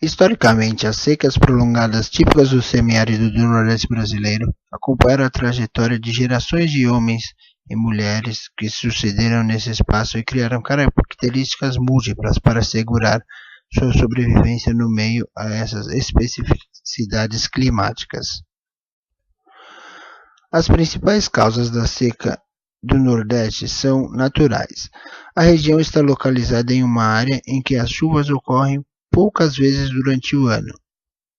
Historicamente, as secas prolongadas típicas do semiárido do Nordeste brasileiro acompanharam a trajetória de gerações de homens e mulheres que sucederam nesse espaço e criaram características múltiplas para assegurar sua sobrevivência no meio a essas especificidades climáticas. As principais causas da seca do Nordeste são naturais. A região está localizada em uma área em que as chuvas ocorrem poucas vezes durante o ano.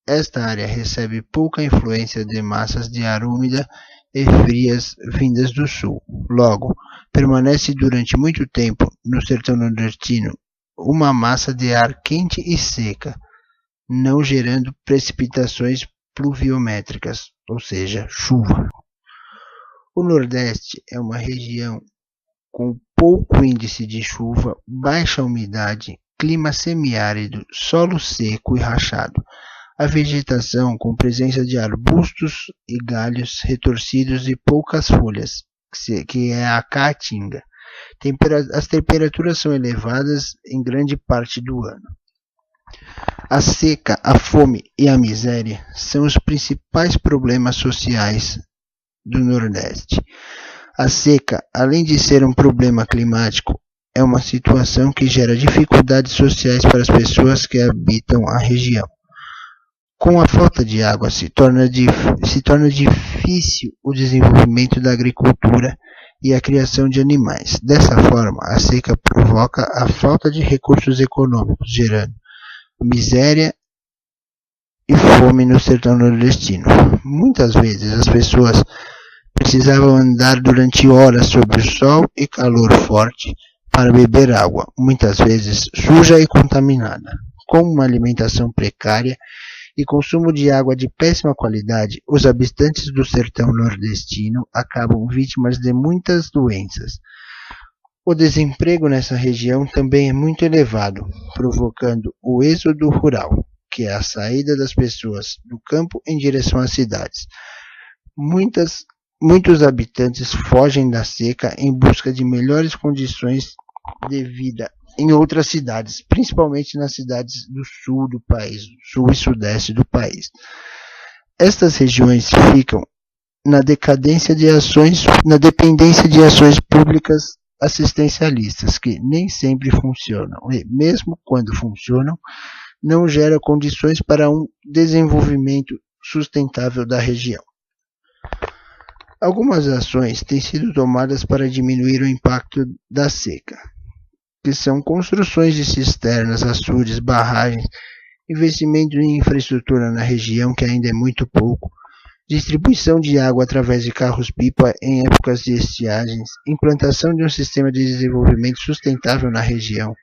Esta área recebe pouca influência de massas de ar úmida e frias vindas do sul. Logo, permanece durante muito tempo no sertão nordestino uma massa de ar quente e seca, não gerando precipitações pluviométricas, ou seja, chuva. O Nordeste é uma região com pouco índice de chuva, baixa umidade, clima semiárido, solo seco e rachado. A vegetação com presença de arbustos e galhos retorcidos e poucas folhas, que é a caatinga. As temperaturas são elevadas em grande parte do ano. A seca, a fome e a miséria são os principais problemas sociais do Nordeste. A seca, além de ser um problema climático, é uma situação que gera dificuldades sociais para as pessoas que habitam a região. Com a falta de água, se torna difícil o desenvolvimento da agricultura e a criação de animais. Dessa forma, a seca provoca a falta de recursos econômicos, gerando miséria e fome no sertão nordestino. Muitas vezes as pessoas precisavam andar durante horas sob o sol e calor forte para beber água, muitas vezes suja e contaminada. Com uma alimentação precária e consumo de água de péssima qualidade, os habitantes do sertão nordestino acabam vítimas de muitas doenças. O desemprego nessa região também é muito elevado, provocando o êxodo rural, que é a saída das pessoas do campo em direção às cidades. Muitos habitantes fogem da seca em busca de melhores condições de vida em outras cidades, principalmente nas cidades do sul do país, sul e sudeste do país. Estas regiões ficam na dependência de ações públicas assistencialistas, que nem sempre funcionam, e mesmo quando funcionam, não geram condições para um desenvolvimento sustentável da região. Algumas ações têm sido tomadas para diminuir o impacto da seca, que são construções de cisternas, açudes, barragens, investimento em infraestrutura na região, que ainda é muito pouco, distribuição de água através de carros-pipa em épocas de estiagens, implantação de um sistema de desenvolvimento sustentável na região,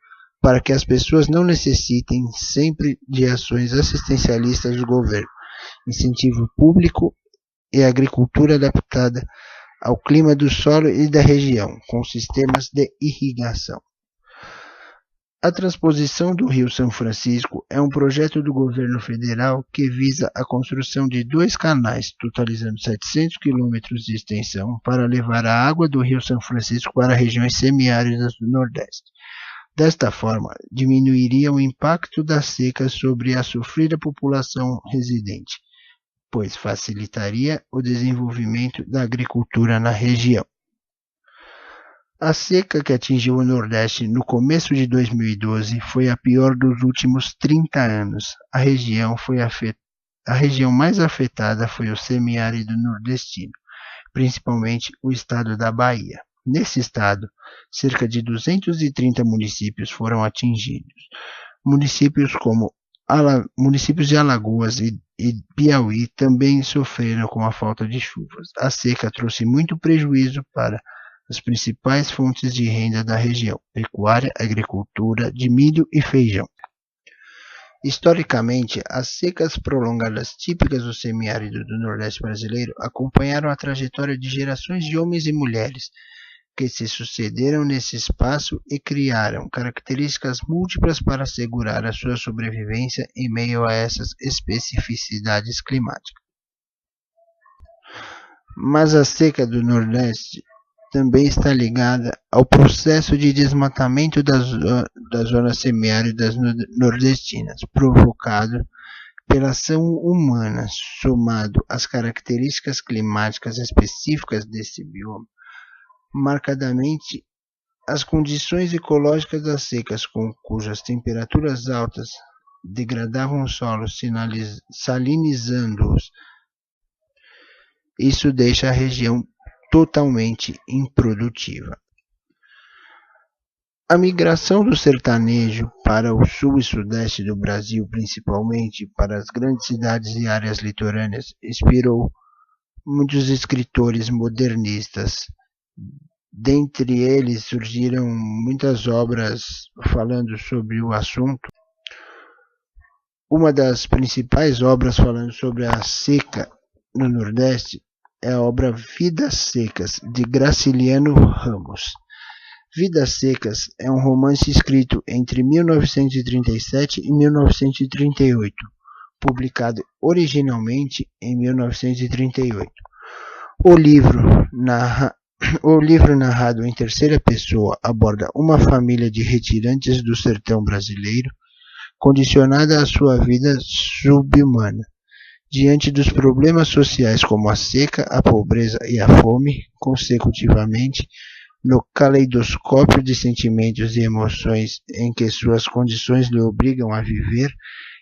para que as pessoas não necessitem sempre de ações assistencialistas do governo, incentivo público e agricultura adaptada ao clima do solo e da região, com sistemas de irrigação. A transposição do Rio São Francisco é um projeto do governo federal que visa a construção de 2 canais, totalizando 700 quilômetros de extensão, para levar a água do Rio São Francisco para regiões semiáridas do Nordeste. Desta forma, diminuiria o impacto da seca sobre a sofrida população residente, pois facilitaria o desenvolvimento da agricultura na região. A seca que atingiu o Nordeste no começo de 2012 foi a pior dos últimos 30 anos. A região mais afetada foi o semiárido nordestino, principalmente o estado da Bahia. Nesse estado, cerca de 230 municípios foram atingidos. Municípios de Alagoas e Piauí também sofreram com a falta de chuvas. A seca trouxe muito prejuízo para as principais fontes de renda da região: pecuária, agricultura de milho e feijão. Historicamente, as secas prolongadas típicas do semiárido do Nordeste brasileiro acompanharam a trajetória de gerações de homens e mulheres que se sucederam nesse espaço e criaram características múltiplas para assegurar a sua sobrevivência em meio a essas especificidades climáticas. Mas a seca do Nordeste também está ligada ao processo de desmatamento das zonas semiáridas nordestinas, provocado pela ação humana, somado às características climáticas específicas desse bioma, marcadamente as condições ecológicas das secas, cujas temperaturas altas degradavam os solos, salinizando-os. Isso deixa a região totalmente improdutiva. A migração do sertanejo para o sul e sudeste do Brasil, principalmente para as grandes cidades e áreas litorâneas, inspirou muitos escritores modernistas. Dentre eles surgiram muitas obras falando sobre o assunto. Uma das principais obras falando sobre a seca no Nordeste é a obra Vidas Secas, de Graciliano Ramos. Vidas Secas é um romance escrito entre 1937 e 1938, publicado originalmente em 1938. O livro, narrado em terceira pessoa, aborda uma família de retirantes do sertão brasileiro, condicionada à sua vida subhumana, diante dos problemas sociais como a seca, a pobreza e a fome, consecutivamente, no caleidoscópio de sentimentos e emoções em que suas condições lhe obrigam a viver,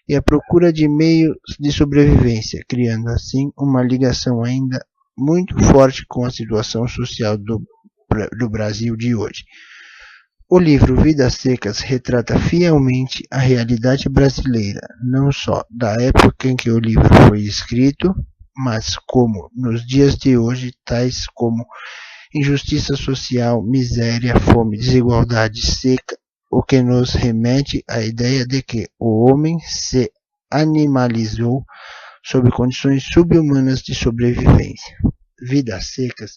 e à procura de meios de sobrevivência, criando assim uma ligação ainda muito forte com a situação social do Brasil de hoje. O livro Vidas Secas retrata fielmente a realidade brasileira, não só da época em que o livro foi escrito, mas como nos dias de hoje, tais como injustiça social, miséria, fome, desigualdade, seca, o que nos remete à ideia de que o homem se animalizou sob condições subhumanas de sobrevivência. Vidas Secas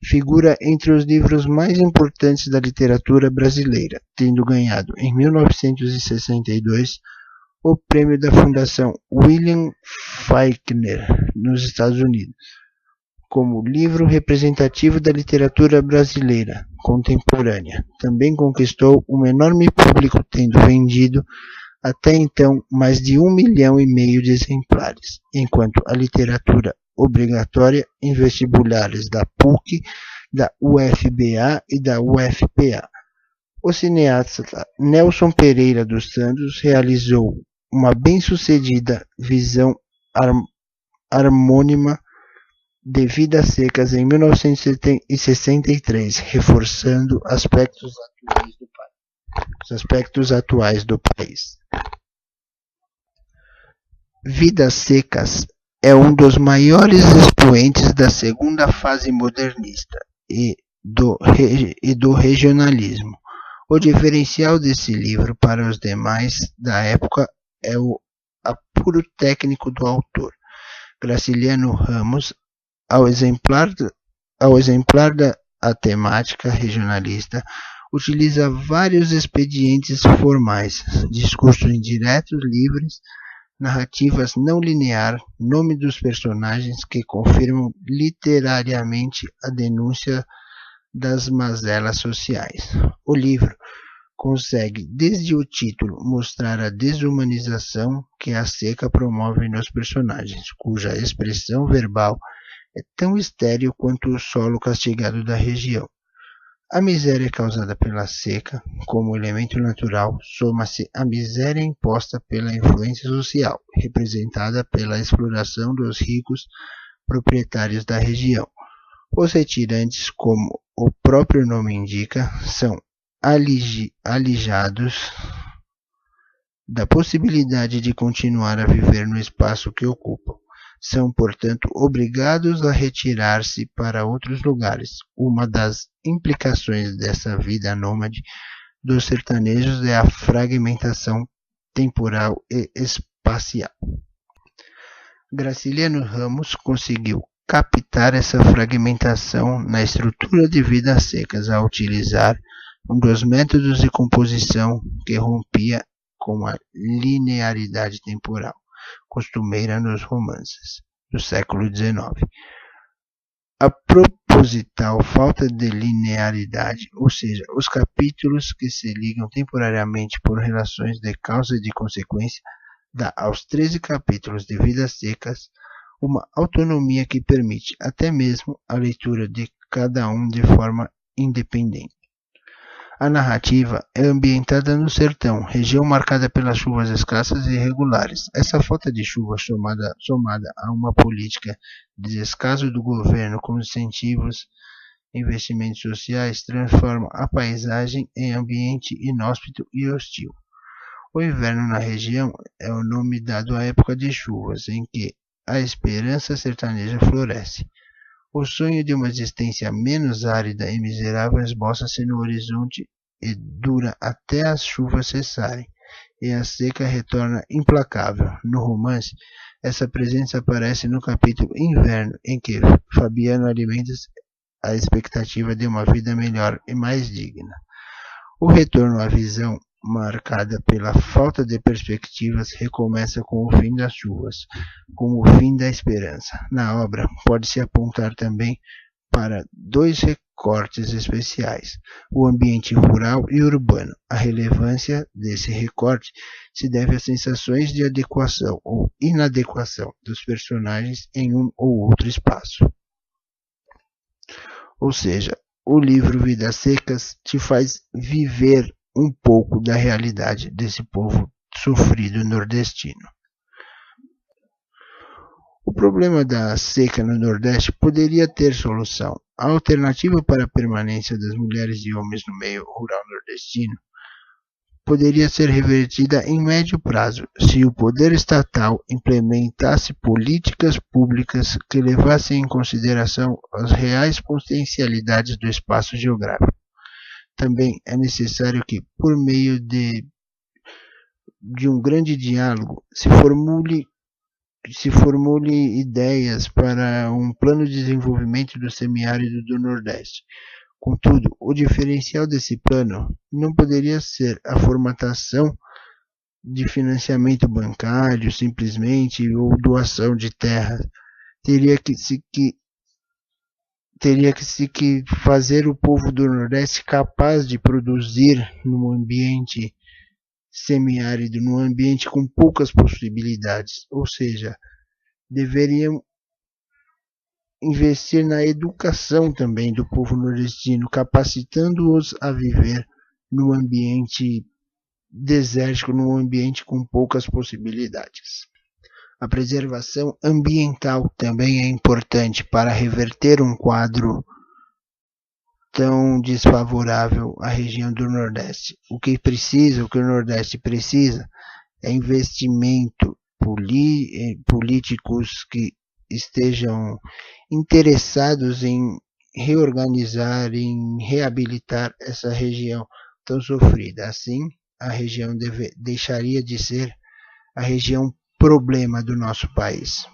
figura entre os livros mais importantes da literatura brasileira, tendo ganhado em 1962 o prêmio da Fundação William Faulkner, nos Estados Unidos, como livro representativo da literatura brasileira contemporânea. Também conquistou um enorme público, tendo vendido até então mais de 1,5 milhão de exemplares, enquanto a literatura obrigatória em vestibulares da PUC, da UFBA e da UFPA. O cineasta Nelson Pereira dos Santos realizou uma bem-sucedida visão harmônima de Vidas Secas em 1963, reforçando os aspectos atuais do país. Vidas Secas é um dos maiores expoentes da segunda fase modernista e do regionalismo. O diferencial desse livro para os demais da época é o apuro técnico do autor. Graciliano Ramos, ao exemplar a temática regionalista, utiliza vários expedientes formais, discursos indiretos livres, narrativas não linear, nome dos personagens que confirmam literariamente a denúncia das mazelas sociais. O livro consegue, desde o título, mostrar a desumanização que a seca promove nos personagens, cuja expressão verbal é tão estéril quanto o solo castigado da região. A miséria causada pela seca, como elemento natural, soma-se à miséria imposta pela influência social, representada pela exploração dos ricos proprietários da região. Os retirantes, como o próprio nome indica, são alijados da possibilidade de continuar a viver no espaço que ocupam. São, portanto, obrigados a retirar-se para outros lugares. Uma das implicações dessa vida nômade dos sertanejos é a fragmentação temporal e espacial. Graciliano Ramos conseguiu captar essa fragmentação na estrutura de Vidas Secas ao utilizar um dos métodos de composição que rompia com a linearidade temporal costumeira nos romances do século XIX. A proposital falta de linearidade, ou seja, os capítulos que se ligam temporariamente por relações de causa e de consequência, dá aos 13 capítulos de Vidas Secas uma autonomia que permite até mesmo a leitura de cada um de forma independente. A narrativa é ambientada no sertão, região marcada pelas chuvas escassas e irregulares. Essa falta de chuva, somada a uma política de descaso do governo com incentivos e investimentos sociais, transforma a paisagem em ambiente inóspito e hostil. O inverno na região é o nome dado à época de chuvas, em que a esperança sertaneja floresce. O sonho de uma existência menos árida e miserável esboça-se no horizonte e dura até as chuvas cessarem, e a seca retorna implacável. No romance, essa presença aparece no capítulo Inverno, em que Fabiano alimenta a expectativa de uma vida melhor e mais digna. O retorno à visão marcada pela falta de perspectivas recomeça com o fim das chuvas, com o fim da esperança. Na obra, pode-se apontar também para dois recortes especiais: o ambiente rural e urbano. A relevância desse recorte se deve às sensações de adequação ou inadequação dos personagens em um ou outro espaço. Ou seja, o livro Vidas Secas te faz viver um pouco da realidade desse povo sofrido nordestino. O problema da seca no Nordeste poderia ter solução. A alternativa para a permanência das mulheres e homens no meio rural nordestino poderia ser revertida em médio prazo, se o poder estatal implementasse políticas públicas que levassem em consideração as reais potencialidades do espaço geográfico. Também é necessário que, por meio de um grande diálogo, se formule ideias para um plano de desenvolvimento do semiárido do Nordeste. Contudo, o diferencial desse plano não poderia ser a formatação de financiamento bancário, simplesmente, ou doação de terras. Teria que fazer o povo do Nordeste capaz de produzir num ambiente semiárido, num ambiente com poucas possibilidades. Ou seja, deveriam investir na educação também do povo nordestino, capacitando-os a viver num ambiente desértico, num ambiente com poucas possibilidades. A preservação ambiental também é importante para reverter um quadro tão desfavorável à região do Nordeste. O que o Nordeste precisa é investimento, políticos que estejam interessados em reorganizar, em reabilitar essa região tão sofrida. Assim, a região deixaria de ser a região problema do nosso país.